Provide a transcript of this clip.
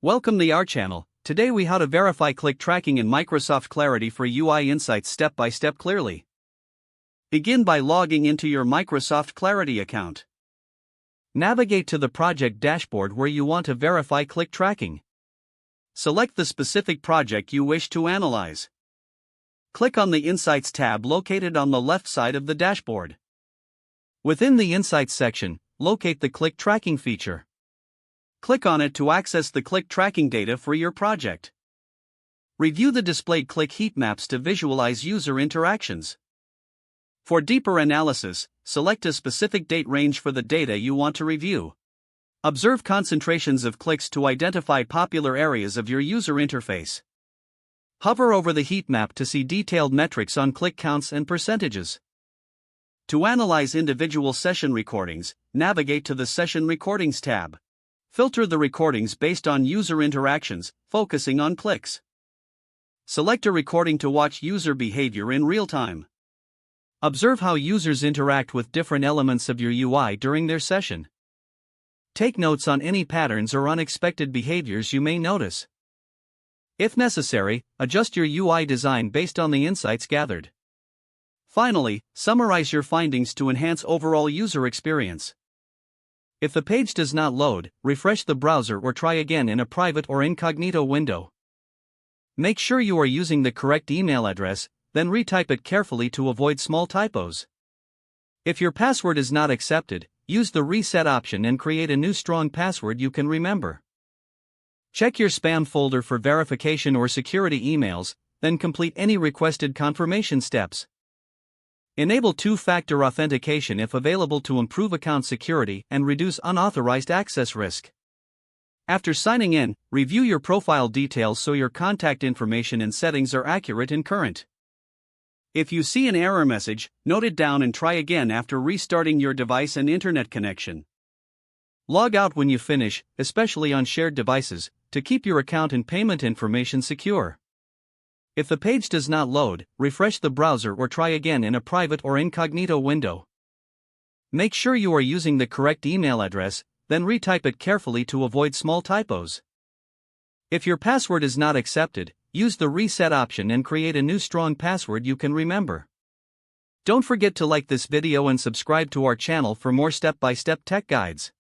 Welcome to our channel. Today we how to verify click tracking in Microsoft Clarity for UI Insights step by step clearly. Begin by logging into your Microsoft Clarity account. Navigate to the project dashboard where you want to verify click tracking. Select the specific project you wish to analyze. Click on the Insights tab located on the left side of the dashboard. Within the Insights section, locate the click tracking feature. Click on it to access the click tracking data for your project. Review the displayed click heat maps to visualize user interactions. For deeper analysis, select a specific date range for the data you want to review. Observe concentrations of clicks to identify popular areas of your user interface. Hover over the heat map to see detailed metrics on click counts and percentages. To analyze individual session recordings, navigate to the Session Recordings tab. Filter the recordings based on user interactions, focusing on clicks. Select a recording to watch user behavior in real time. Observe how users interact with different elements of your UI during their session. Take notes on any patterns or unexpected behaviors you may notice. If necessary, adjust your UI design based on the insights gathered. Finally, summarize your findings to enhance overall user experience. If the page does not load, refresh the browser or try again in a private or incognito window. Make sure you are using the correct email address, then retype it carefully to avoid small typos. If your password is not accepted, use the reset option and create a new strong password you can remember. Check your spam folder for verification or security emails, then complete any requested confirmation steps. Enable two-factor authentication if available to improve account security and reduce unauthorized access risk. After signing in, review your profile details so your contact information and settings are accurate and current. If you see an error message, note it down and try again after restarting your device and internet connection. Log out when you finish, especially on shared devices, to keep your account and payment information secure. If the page does not load, refresh the browser or try again in a private or incognito window. Make sure you are using the correct email address, then retype it carefully to avoid small typos. If your password is not accepted, use the reset option and create a new strong password you can remember. Don't forget to like this video and subscribe to our channel for more step-by-step tech guides.